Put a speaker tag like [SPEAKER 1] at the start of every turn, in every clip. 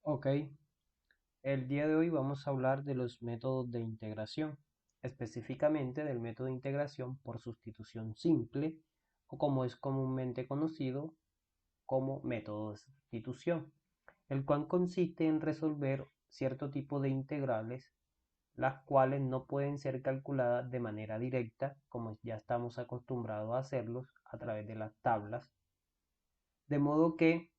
[SPEAKER 1] Ok, el día de hoy vamos a hablar de los métodos de integración, específicamente del método de integración por sustitución simple o como es comúnmente conocido como método de sustitución, el cual consiste en resolver cierto tipo de integrales, las cuales no pueden ser calculadas de manera directa, como ya estamos acostumbrados a hacerlos a través de las tablas, de modo que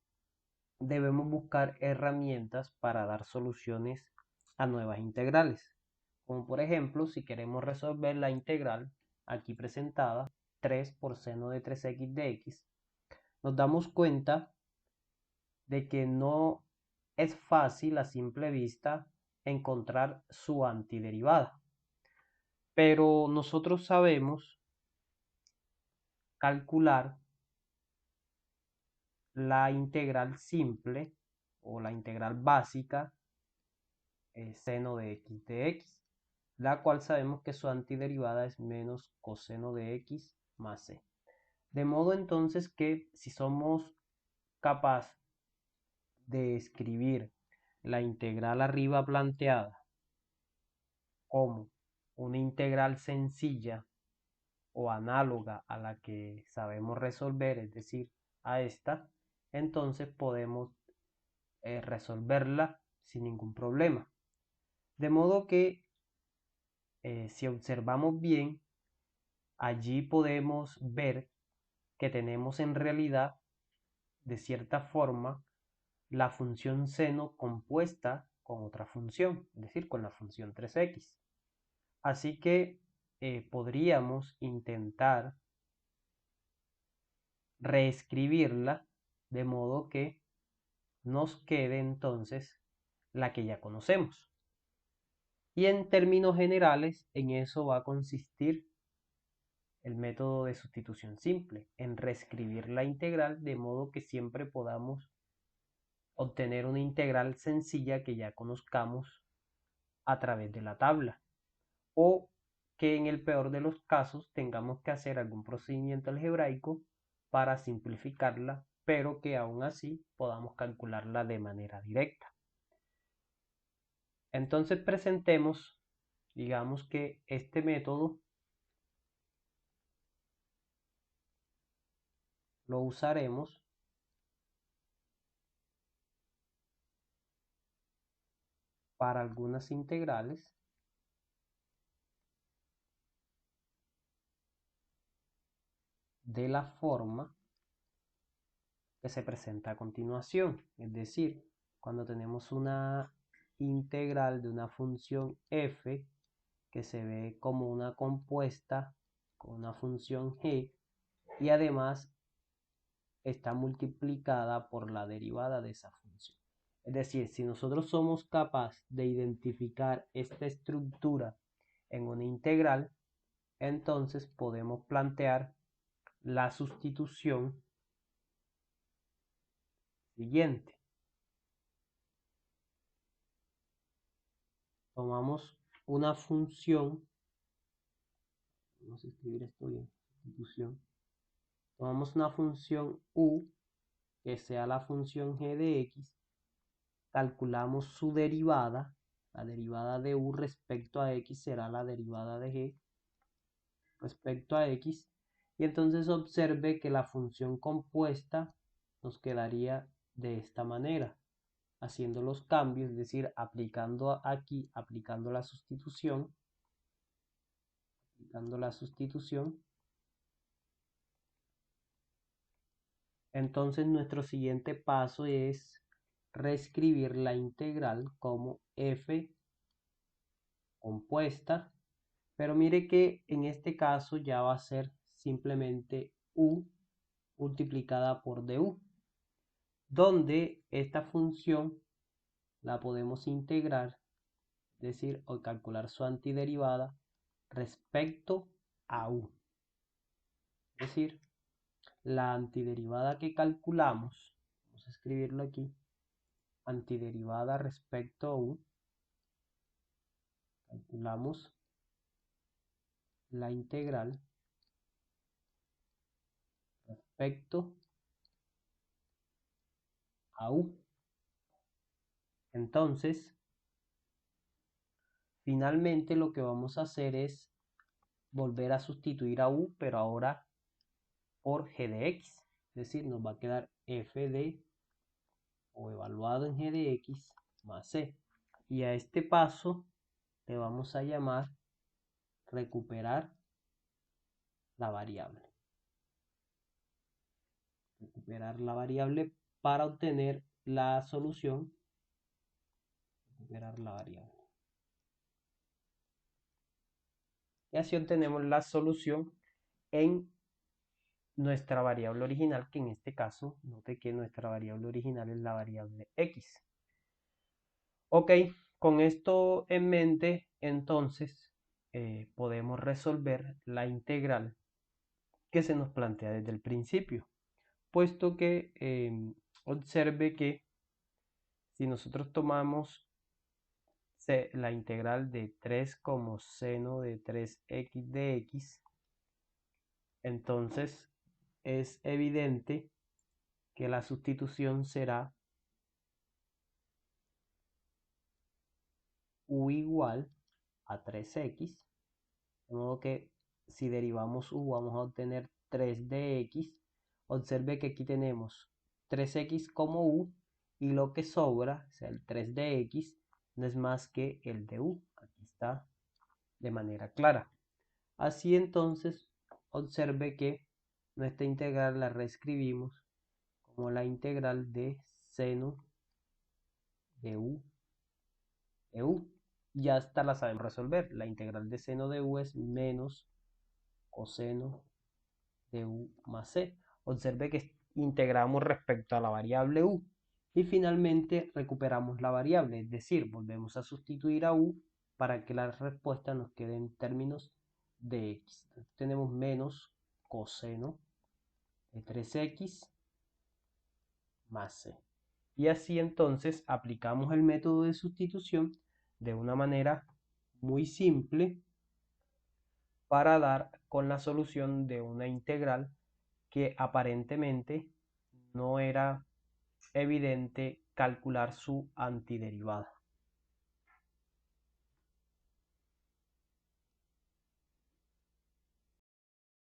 [SPEAKER 1] debemos buscar herramientas para dar soluciones a nuevas integrales. Como por ejemplo, si queremos resolver la integral aquí presentada, 3 por seno de 3x de x, nos damos cuenta de que no es fácil a simple vista encontrar su antiderivada. Pero nosotros sabemos calcular la integral simple o la integral básica seno de x, la cual sabemos que su antiderivada es menos coseno de x más c. De modo entonces que si somos capaces de escribir la integral arriba planteada como una integral sencilla o análoga a la que sabemos resolver, es decir, a esta, entonces podemos resolverla sin ningún problema. De modo que si observamos bien, allí podemos ver que tenemos en realidad, de cierta forma, la función seno compuesta con otra función, es decir, con la función 3x. Así que podríamos intentar reescribirla de modo que nos quede entonces la que ya conocemos. Y en términos generales, en eso va a consistir el método de sustitución simple, en reescribir la integral de modo que siempre podamos obtener una integral sencilla que ya conozcamos a través de la tabla, o que en el peor de los casos tengamos que hacer algún procedimiento algebraico para simplificarla, pero que aún así podamos calcularla de manera directa. Entonces presentemos, digamos que este método lo usaremos para algunas integrales de la forma que se presenta a continuación. Es decir, cuando tenemos una integral de una función f que se ve como una compuesta con una función g y además está multiplicada por la derivada de esa función. Es decir, si nosotros somos capaces de identificar esta estructura en una integral, entonces podemos plantear la sustitución siguiente. Tomamos una función, vamos a escribir esto bien, sustitución. Tomamos una función u que sea la función g de x, calculamos su derivada, la derivada de u respecto a x será la derivada de g respecto a x, y entonces observe que la función compuesta nos quedaría de esta manera, haciendo los cambios, es decir, aplicando aquí, aplicando la sustitución, entonces nuestro siguiente paso es reescribir la integral como f compuesta, pero mire que en este caso ya va a ser simplemente u multiplicada por du, donde esta función la podemos integrar, es decir, o calcular su antiderivada respecto a u. Es decir, la antiderivada que calculamos, vamos a escribirlo aquí, antiderivada respecto a u, calculamos la integral respecto a u. Entonces, finalmente lo que vamos a hacer es volver a sustituir a u, pero ahora por g de x. Es decir, nos va a quedar f de, o evaluado en g de x, más c. Y a este paso le vamos a llamar recuperar la variable. Recuperar la variable para obtener la solución. Recuperar la variable. Y así obtenemos la solución en nuestra variable original, que en este caso, note que nuestra variable original es la variable x. Ok, con esto en mente, entonces podemos resolver la integral que se nos plantea desde el principio, puesto que observe que si nosotros tomamos la integral de 3 como seno de 3x de x, entonces es evidente que la sustitución será u igual a 3x, de modo que si derivamos u vamos a obtener 3 de x. Observe que aquí tenemos 3x como u y lo que sobra, o sea el 3 de x, no es más que el de u. Aquí está de manera clara. Así entonces, observe que nuestra integral la reescribimos como la integral de seno de u de u. Ya esta la sabemos resolver. La integral de seno de u es menos coseno de u más c. Observe que integramos respecto a la variable u. Y finalmente recuperamos la variable, es decir, volvemos a sustituir a u para que la respuesta nos quede en términos de x. Entonces, tenemos menos coseno de 3x más c. Y así entonces aplicamos el método de sustitución de una manera muy simple para dar con la solución de una integral que aparentemente no era evidente calcular su antiderivada.